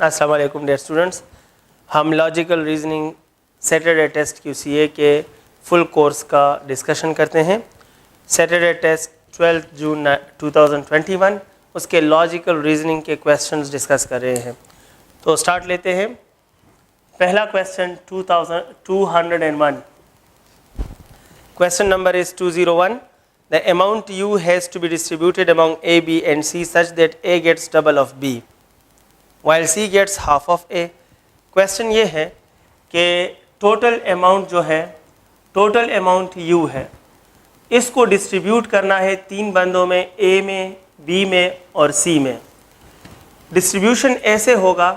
अस्सलाम वालेकुम dear students, हम logical reasoning Saturday test QCA के फुल कोर्स का डिस्कशन करते हैं। सैटरडे टेस्ट 12 जून 2021 उसके लॉजिकल रीजनिंग के क्वेश्चंस डिस्कस कर रहे हैं। तो स्टार्ट लेते हैं। पहला question 201, question number is 201। The amount U has to be distributed among A, B and C such that A gets double of B while C gets half of A। Question ये है कि total amount जो है, total amount U है, इसको distribute करना है तीन बंदों में, A में, B में और C में। डिस्ट्रीब्यूशन ऐसे होगा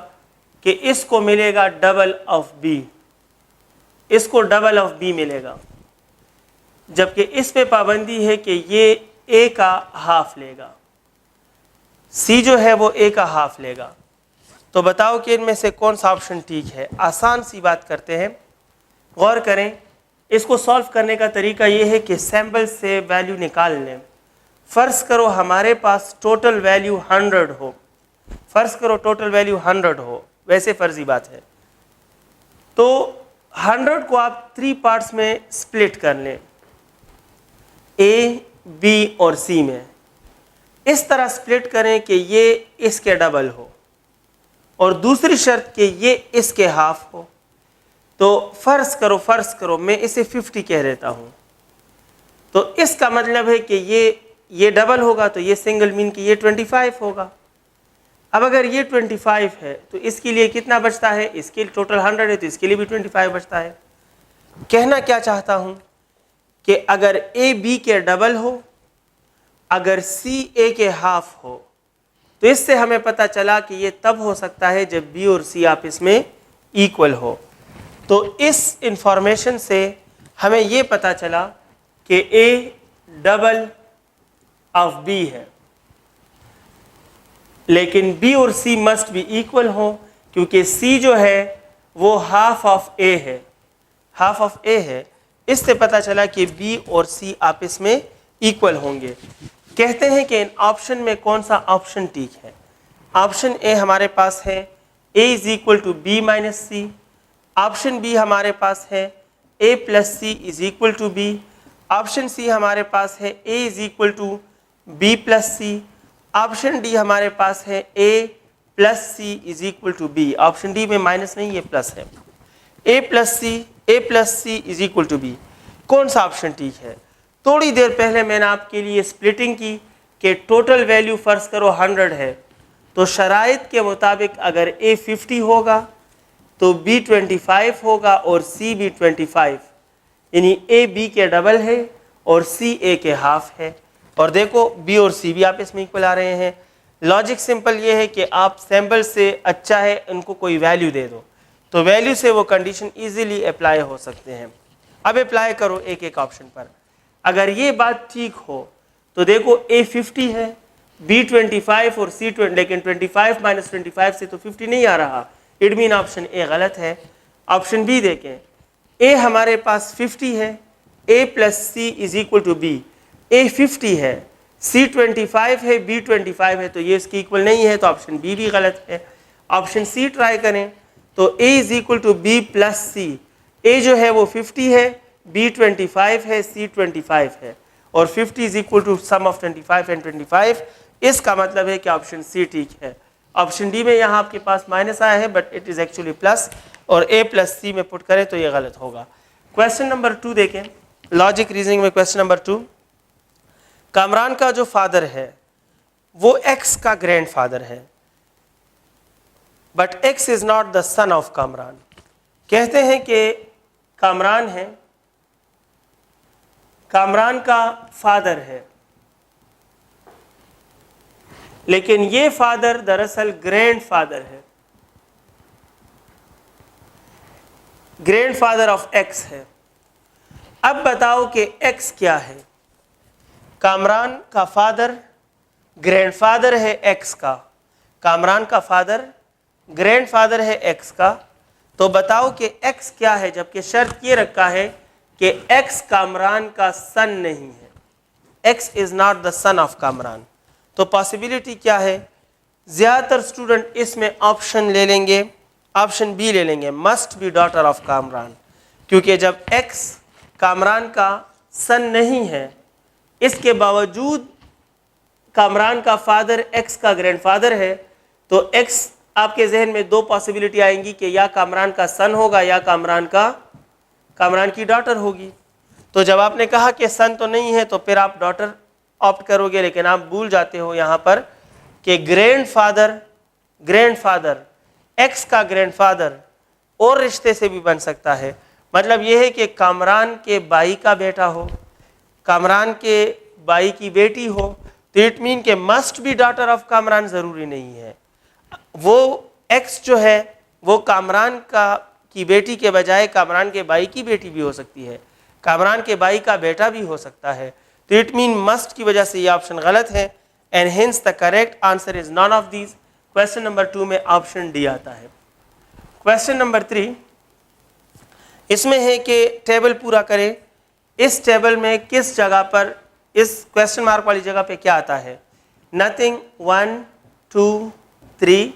कि इसको मिलेगा डबल ऑफ B, इसको डबल ऑफ B मिलेगा, जबकि इस पे पाबंदी है कि ये A का हाफ लेगा, C जो है वो A का हाफ लेगा। तो बताओ कि इनमें से कौन सा ऑप्शन ठीक है। आसान सी बात करते हैं, गौर करें। इसको सॉल्व करने का तरीका ये है कि सैम्पल से वैल्यू निकाल लें। फ़र्ज़ करो हमारे पास टोटल वैल्यू 100 हो, फ़र्ज़ करो टोटल वैल्यू 100 हो, वैसे फ़र्जी बात है। तो 100 को आप 3 पार्ट्स में स्प्लिट कर लें, A, B और C में। इस तरह स्प्लिट करें कि ये इसके डबल हो और दूसरी शर्त कि ये इसके हाफ हो। तो फ़र्ज़ करो मैं इसे 50 कह देता हूँ। तो इसका मतलब है कि ये डबल होगा तो ये सिंगल मीन कि ये 25 होगा। अब अगर ये 25 है तो इसके लिए कितना बचता है, इसके लिए टोटल 100 है तो इसके लिए भी 25 बचता है। कहना क्या चाहता हूँ कि अगर A B के डबल हो, अगर C A के हाफ हो, तो इससे हमें पता चला कि ये तब हो सकता है जब B और C आपस में इक्वल हो। तो इस इंफॉर्मेशन से हमें ये पता चला कि A डबल ऑफ B है, लेकिन B और C मस्ट बी इक्वल हो, क्योंकि C जो है वो हाफ ऑफ A है, हाफ ऑफ A है। इससे पता चला कि B और C आपस में इक्वल होंगे। कहते हैं कि इन ऑप्शन में कौन सा ऑप्शन ठीक है। ऑप्शन ए हमारे पास है A is equal to B minus C। Option B हमारे पास है A plus C is equal to B। Option C हमारे पास है A is equal to B plus C। Option D हमारे पास है A plus C is equal to B। Option D में माइनस नहीं, ये प्लस है। A plus C is equal to B। कौन सा ऑप्शन ठीक है। थोड़ी देर पहले मैंने आपके लिए स्प्लिटिंग की कि टोटल वैल्यू फ़र्ज़ करो 100 है, तो शराइत के मुताबिक अगर A 50 होगा तो B 25 होगा और C भी 25, यानी A B के डबल है और C A के हाफ है। और देखो B और C भी आपस में इक्वल आ रहे हैं। लॉजिक सिंपल ये है कि आप सैम्पल से अच्छा है उनको कोई वैल्यू दे दो, तो वैल्यू से वो कंडीशन इजीली अप्लाई हो सकते हैं। अब अप्लाई करो एक एक ऑप्शन पर। अगर ये बात ठीक हो तो देखो A 50 है, B 25 और C 20, लेकिन 25 माइनस 25 से तो 50 नहीं आ रहा। इट मीन ऑप्शन ए गलत है। ऑप्शन बी देखें, A हमारे पास 50 है, A plus C is equal to B। A 50 है, C 25 है, B 25 है, तो ये इसकी इक्वल नहीं है, तो ऑप्शन बी भी गलत है। ऑप्शन सी ट्राई करें तो A is equal to B plus C। A जो है वो 50 है, B 25 है, C 25 है और 50 is equal to sum of 25 and 25। इसका मतलब है कि ऑप्शन सी ठीक है। ऑप्शन डी में यहाँ आपके पास माइनस आया है but it is actually plus, और A प्लस C में पुट करें तो ये गलत होगा। क्वेश्चन नंबर 2 देखें, लॉजिक रीजनिंग में क्वेश्चन नंबर 2। कामरान का जो फादर है वो X का ग्रैंड फादर है, but X is not the son of Kamran. कहते हैं कि कामरान है, कामरान का फादर है, लेकिन ये फादर दरअसल ग्रैंड फादर है, ग्रैंड फादर ऑफ X है। अब बताओ कि X क्या है। कामरान का फादर ग्रैंड फादर है X का, कामरान का फादर ग्रैंड फादर है X का। तो बताओ कि X क्या है, जबकि शर्त ये रखा है कि X कामरान का सन नहीं है, X is not the son of Kamran. तो पॉसिबिलिटी क्या है ज़्यादातर स्टूडेंट इसमें ऑप्शन ले लेंगे, ऑप्शन बी ले लेंगे, must be daughter of Kamran, क्योंकि जब एक्स कामरान का सन नहीं है, इसके बावजूद कामरान का फादर एक्स का ग्रैंडफादर है, तो एक्स आपके जहन में दो पॉसिबिलिटी आएंगी कि या कामरान का सन होगा या कामरान की डॉटर होगी। तो जब आपने कहा कि सन तो नहीं है तो फिर आप डॉटर ऑप्ट करोगे, लेकिन आप भूल जाते हो यहाँ पर कि ग्रैंडफादर एक्स का ग्रैंडफादर और रिश्ते से भी बन सकता है। मतलब यह है कि कामरान के भाई का बेटा हो, कामरान के भाई की बेटी हो, तो इट मीन के must be daughter of Kamran ज़रूरी नहीं है। वो एक्स जो है वो कामरान की बेटी के बजाय कामरान के भाई की बेटी भी हो सकती है, कामरान के भाई का बेटा भी हो सकता है। तो इट मीन मस्ट की वजह से ये ऑप्शन गलत है, and hence the correct answer is none of these. Question number 2 में ऑप्शन डी आता है। क्वेश्चन नंबर 3 इसमें है कि टेबल पूरा करें। इस टेबल में किस जगह पर, इस क्वेश्चन मार्क वाली जगह पे क्या आता है? नथिंग, 1 2 3,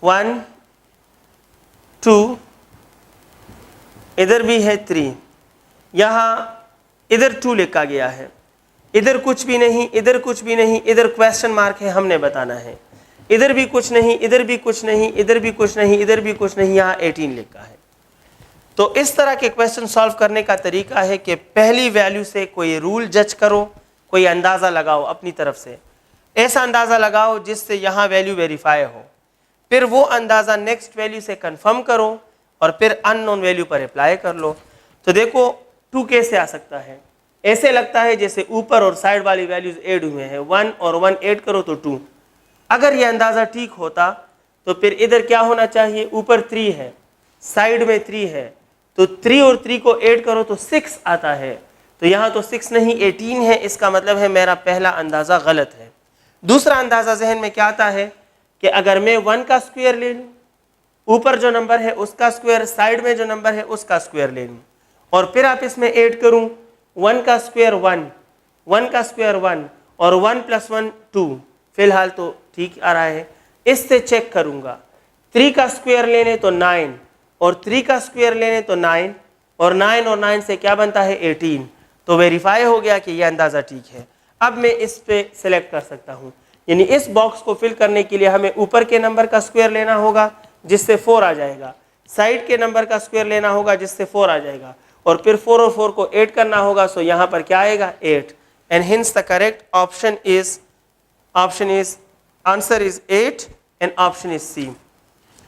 1 2, इधर भी है 3, यहाँ इधर 2 लिखा गया है, इधर कुछ भी नहीं, इधर कुछ भी नहीं, इधर क्वेश्चन मार्क है, हमने बताना है। इधर भी कुछ नहीं, इधर भी कुछ नहीं, इधर भी कुछ नहीं, इधर भी कुछ नहीं, यहाँ 18 लिखा है। तो इस तरह के क्वेश्चन सॉल्व करने का तरीका है कि पहली वैल्यू से कोई रूल जज करो, कोई अंदाज़ा लगाओ अपनी तरफ से, ऐसा अंदाज़ा लगाओ जिससे यहाँ वैल्यू वेरीफाई हो, फिर वो अंदाज़ा नेक्स्ट वैल्यू से कंफर्म करो और फिर अननोन वैल्यू पर अप्लाई कर लो। तो देखो 2 कैसे आ सकता है, ऐसे लगता है जैसे ऊपर और साइड वाली वैल्यूज ऐड हुए हैं, 1 और 1 ऐड करो तो 2। अगर ये अंदाज़ा ठीक होता तो फिर इधर क्या होना चाहिए, ऊपर 3 है, साइड में 3 है, तो 3 और 3 को ऐड करो तो 6 आता है। तो यहाँ तो 6 नहीं 18 है, इसका मतलब है मेरा पहला अंदाज़ा गलत है। दूसरा अंदाज़ा जहन में क्या आता है कि अगर मैं 1 का स्क्वायर ले लूँ, ऊपर जो नंबर है उसका स्क्वायर, साइड में जो नंबर है उसका स्क्वायर ले लूँ, और फिर आप इसमें ऐड करूँ 1 का स्क्वायर 1, 1 का स्क्वायर 1 और 1 + 1 2, फिलहाल तो ठीक आ रहा है। इससे चेक करूँगा 3 का स्क्वायर लेने तो 9 और 3 का स्क्वायर लेने तो 9, और 9 और 9 से क्या बनता है 18, तो वेरीफाई हो गया कि यह अंदाज़ा ठीक है। अब मैं इस पे सिलेक्ट कर सकता हूँ, यानी इस बॉक्स को फिल करने के लिए हमें ऊपर के नंबर का स्क्वायर लेना होगा जिससे 4 आ जाएगा, साइड के नंबर का स्क्वायर लेना होगा जिससे 4 आ जाएगा, और फिर 4 और 4 को ऐड करना होगा। सो यहाँ पर क्या आएगा 8, and hence the correct option is answer is 8 and option is C.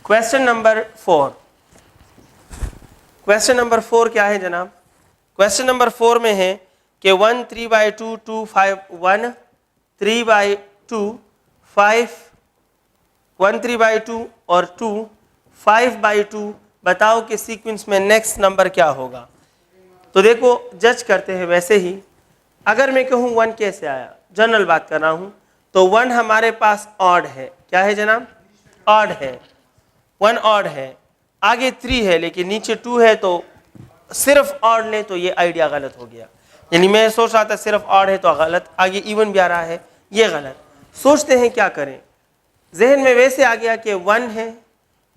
Question number 4, question number 4 क्या है जनाब? क्वेश्चन नंबर 4 में है कि 1 3/2 2 5 1 3/2 5 1 3/2 और 2 5/2, बताओ कि सीक्वेंस में नेक्स्ट नंबर क्या होगा। तो देखो जज करते हैं। वैसे ही अगर मैं कहूँ 1 कैसे आया, जनरल बात कर रहा हूँ, तो 1 हमारे पास ऑड है, क्या है जनाब? ऑड है, 1 ऑड है, आगे 3 है लेकिन नीचे 2 है, तो सिर्फ ऑड लें तो ये आइडिया गलत हो गया। यानी मैं सोच रहा था सिर्फ ऑड है तो गलत, आगे इवन भी आ रहा है, ये गलत। सोचते हैं क्या करें, जहन में वैसे आ गया कि 1 है,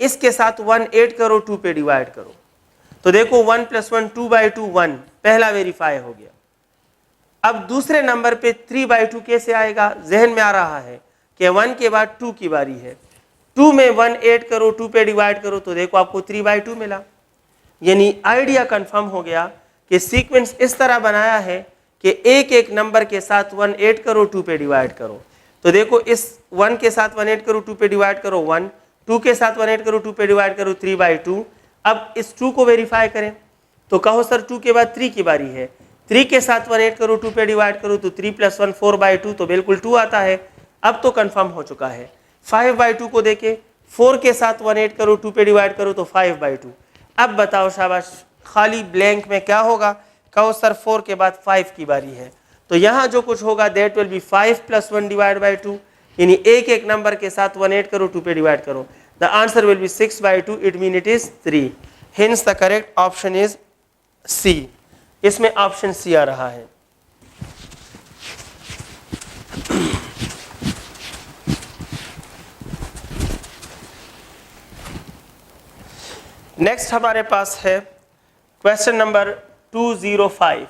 इसके साथ 1 ऐड करो, 2 पे डिवाइड करो, तो देखो 1 + 1 2/2 1, पहला वेरीफाई हो गया। अब दूसरे नंबर पे 3/2 कैसे आएगा? जहन में आ रहा है कि 1 के बाद 2 की बारी है, 2 में 1 ऐड करो, 2 पे डिवाइड करो, तो देखो आपको 3/2 मिला। यानी आइडिया कंफर्म हो गया कि सीक्वेंस इस तरह बनाया है कि एक एक नंबर के साथ 1 ऐड करो, 2 पे डिवाइड करो। तो देखो इस 1 के साथ 1 ऐड करो, 2 पे डिवाइड करो 1, 2 के साथ 1 ऐड करो, 2 पे डिवाइड करो 3/2। अब इस 2 को वेरीफाई करें तो कहो सर 2 के बाद 3 की बारी है, 3 के साथ 1 ऐड करो, 2 पे डिवाइड करो, तो 3 + 1 4/2, तो बिल्कुल 2 आता है। अब तो कंफर्म हो चुका है। 5/2 को देखे, 4 के साथ 1 ऐड करो, 2 पे डिवाइड करो, तो 5/2। अब बताओ शाबाश, खाली ब्लैंक में क्या होगा? कहो सर 4 के बाद 5 की बारी है, तो यहाँ जो कुछ होगा दैट विल बी 5 + 1 / 2, यानी एक एक नंबर के साथ 1 ऐड करो, 2 पे डिवाइड करो। The answer will be 6/2, it mean it is 3। Hence the correct option is C. इसमें ऑप्शन सी आ रहा है। नेक्स्ट हमारे पास है question number 205.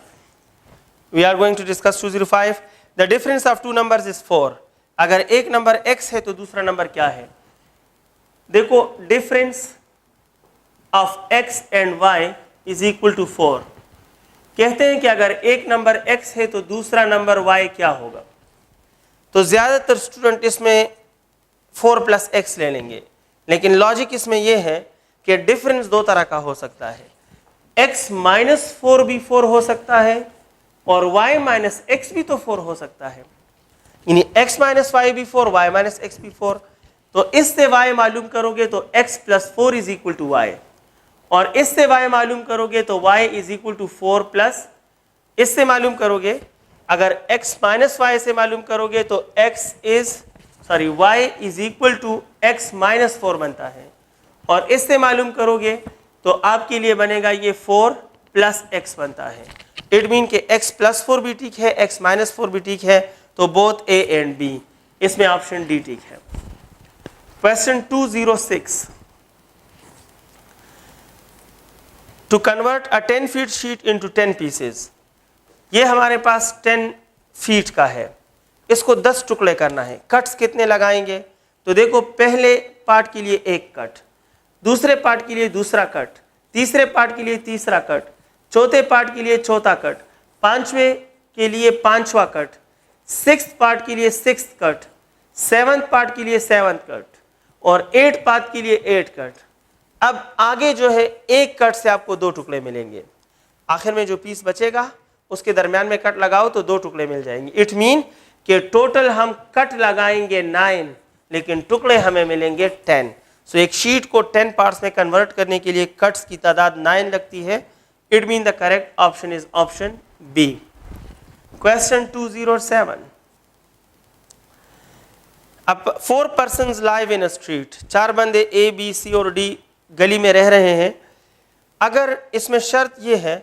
We are going to discuss 205. The difference of two numbers is 4. अगर एक नंबर x है तो दूसरा नंबर क्या है? देखो, difference of x and y is equal to 4. कहते हैं कि अगर एक नंबर x है तो दूसरा नंबर y क्या होगा? तो ज्यादातर स्टूडेंट इसमें 4 प्लस x ले लेंगे, लेकिन लॉजिक इसमें यह है कि डिफरेंस दो तरह का हो सकता है. x माइनस 4 भी 4 हो सकता है और y माइनस x भी तो 4 हो सकता है. यानी x माइनस y भी 4, y माइनस x भी 4. तो इससे y मालूम करोगे तो x plus 4 is equal to y, और इससे y मालूम करोगे तो y is equal to 4 plus, इससे मालूम करोगे, अगर x माइनस y से मालूम करोगे तो y is equal to x minus 4 बनता है, और इससे मालूम करोगे तो आपके लिए बनेगा ये 4 प्लस x बनता है. इट मीन कि x प्लस 4 भी ठीक है, x माइनस 4 भी ठीक है, तो बोथ A एंड B. इसमें ऑप्शन डी ठीक है. Question 206. To convert a 10 feet sheet into 10 pieces. ये हमारे पास 10 फीट का है, इसको 10 टुकड़े करना है. कट्स कितने लगाएंगे? तो देखो, पहले पार्ट के लिए एक कट, दूसरे पार्ट के लिए दूसरा कट, तीसरे पार्ट के लिए तीसरा कट, चौथे पार्ट के लिए चौथा कट, पांचवें के लिए पांचवा कट, सिक्स्थ पार्ट के लिए सिक्स्थ कट, सेवंथ पार्ट के लिए सेवंथ कट, और 8 पार्ट के लिए 8 कट. अब आगे जो है एक कट से आपको 2 टुकड़े मिलेंगे. आखिर में जो पीस बचेगा उसके दरमियान में कट लगाओ तो 2 टुकड़े मिल जाएंगे. इट मीन कि टोटल हम कट लगाएंगे 9, लेकिन टुकड़े हमें मिलेंगे 10. सो एक शीट को 10 पार्ट्स में कन्वर्ट करने के लिए कट्स की तादाद 9 लगती है. It mean the correct option is option B. Question 207. अब 4 persons live in a street. 4 बंदे A, B, C और D गली में रह रहे हैं. अगर इसमें शर्त यह है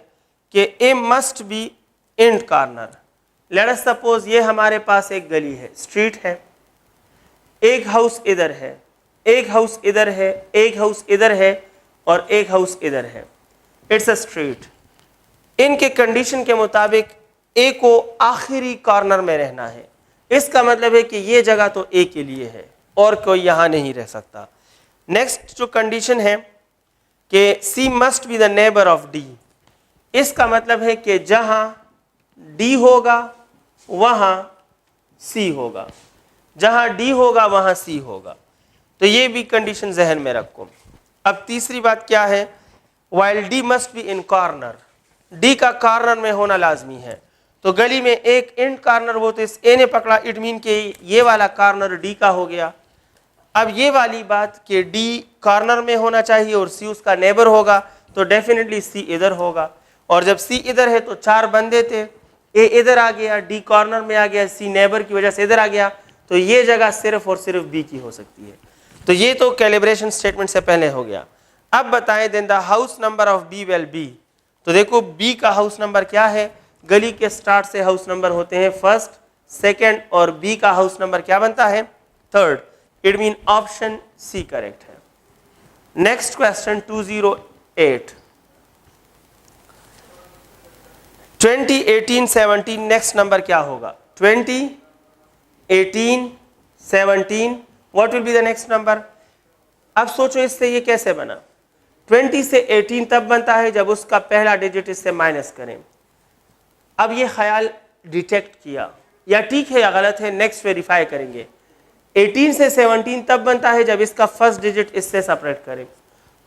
कि A must be and corner. Let us suppose ये हमारे पास एक गली है, स्ट्रीट है, एक हाउस इधर है, एक हाउस इधर है, एक हाउस इधर है और एक हाउस इधर है. It's a street. इनके कंडीशन के मुताबिक ए को आखिरी कॉर्नर में रहना है. इसका मतलब है कि ये जगह तो ए के लिए है और कोई यहाँ नहीं रह सकता. नेक्स्ट जो कंडीशन है कि C must be the neighbour of D. इसका मतलब है कि जहाँ डी होगा वहाँ सी होगा, जहाँ डी होगा वहाँ सी होगा. तो ये भी कंडीशन जहन में रखो. अब तीसरी बात क्या है? While D must be in corner. D का कॉर्नर में होना लाजमी है. तो गली में एक एंड कॉर्नर वो तो इस ए ने पकड़ा, इट मीन कि ये वाला कॉर्नर डी का हो गया. अब ये वाली बात कि डी कॉर्नर में होना चाहिए और सी उसका नेबर होगा, तो डेफिनेटली सी इधर होगा. और जब सी इधर है तो 4 बंदे थे, ए इधर आ गया, डी कॉर्नर में आ गया, सी नेबर की वजह से इधर आ गया, तो ये जगह सिर्फ और सिर्फ बी की हो सकती है. तो ये तो कैलिब्रेशन स्टेटमेंट से पहले हो गया. अब बताएं then the house number of B will be. तो देखो, बी का हाउस नंबर क्या है? गली के स्टार्ट से हाउस नंबर होते हैं फर्स्ट, सेकंड, और बी का हाउस नंबर क्या बनता है? Third. It mean option C correct है. Next question 208. 20, 18, 17 नेक्स्ट नंबर क्या होगा? 20, 18, 17, what will be the next number? अब सोचो इससे ये कैसे बना. 20 से 18 तब बनता है जब उसका पहला डिजिट इससे माइनस करें. अब ये ख्याल डिटेक्ट किया, या ठीक है या गलत है, नेक्स्ट वेरीफाई करेंगे. 18 से 17 तब बनता है जब इसका फर्स्ट डिजिट इससे सेपरेट करें.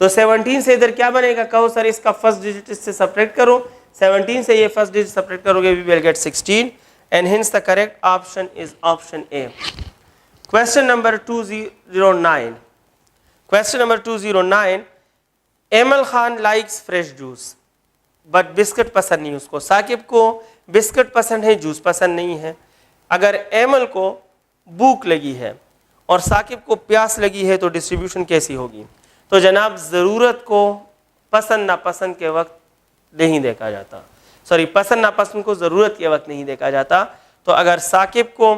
तो 17 से इधर क्या बनेगा? कहो सर इसका फर्स्ट डिजिट इससे सेपरेट करो. 17 से ये फर्स्ट डिजिट सेपरेट करोगे, we will get 16, and hence the correct option is option A. Question number 209. Question number 209. Emal Khan likes fresh juice but biscuit पसंद नहीं उसको. साकिब को बिस्किट पसंद है, जूस पसंद नहीं है. अगर एमल को भूख लगी है और साकिब को प्यास लगी है तो डिस्ट्रीब्यूशन कैसी होगी? तो जनाब, ज़रूरत को पसंद नापसंद के वक्त नहीं देखा जाता. सॉरी, पसंद नापसंद को ज़रूरत के वक्त नहीं देखा जाता. तो अगर साकिब को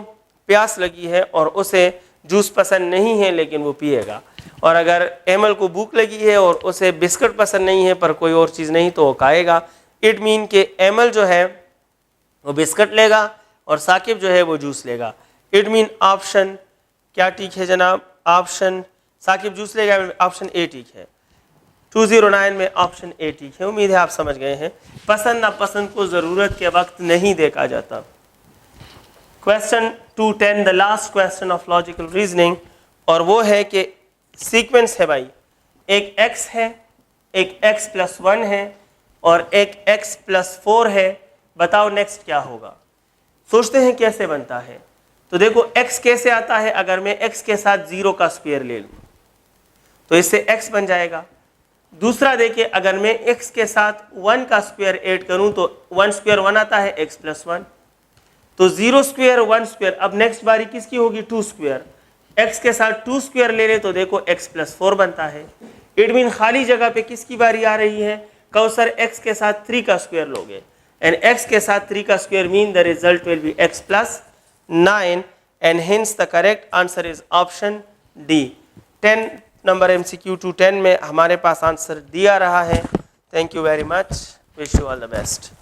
प्यास लगी है और उसे जूस पसंद नहीं है लेकिन वो पिएगा, और अगर एमएल को भूख लगी है और उसे बिस्किट पसंद नहीं है पर कोई और चीज़ नहीं तो वो खाएगा। इट मीन के एमएल जो है वो बिस्किट लेगा और साकिब जो है वो जूस लेगा। इट मीन ऑप्शन क्या ठीक है जनाब? ऑप्शन साकिब जूस लेगा, ऑप्शन ए ठीक है। 209 में ऑप्शन ए ठीक है। उम्मीद है आप समझ गए हैं। पसंद नापसंद को ज़रूरत के वक्त नहीं देखा जाता। Question 210 the last question of logical reasoning, और वो है कि सीक्वेंस है भाई, एक x है, एक x प्लस 1 है और एक x प्लस 4 है। बताओ नेक्स्ट क्या होगा? सोचते हैं कैसे बनता है। तो देखो x कैसे आता है, अगर मैं x के साथ 0 का स्क्वायर ले लूँ तो इससे x बन जाएगा। दूसरा देखिए, अगर मैं x के साथ 1 का स्क्वायर ऐड करूं तो 1 स्क्वायर 1 आता है, x प्लस 1, तो 0 स्क्वायर 1 स्क्वायर। अब नेक्स्ट बारी किसकी होगी? 2 स्क्वायर। x के साथ 2 स्क्वायर ले ले तो देखो x प्लस 4 बनता है। इट मीन खाली जगह पे किसकी बारी आ रही है? कौसर x के साथ 3 का स्क्वायर लोगे, एंड x के साथ 3 का square mean the result will be x plus 9, and hence the correct answer is option D. 10 number MCQ 210 में हमारे पास आंसर दिया रहा है। Thank you very much, wish you all the best.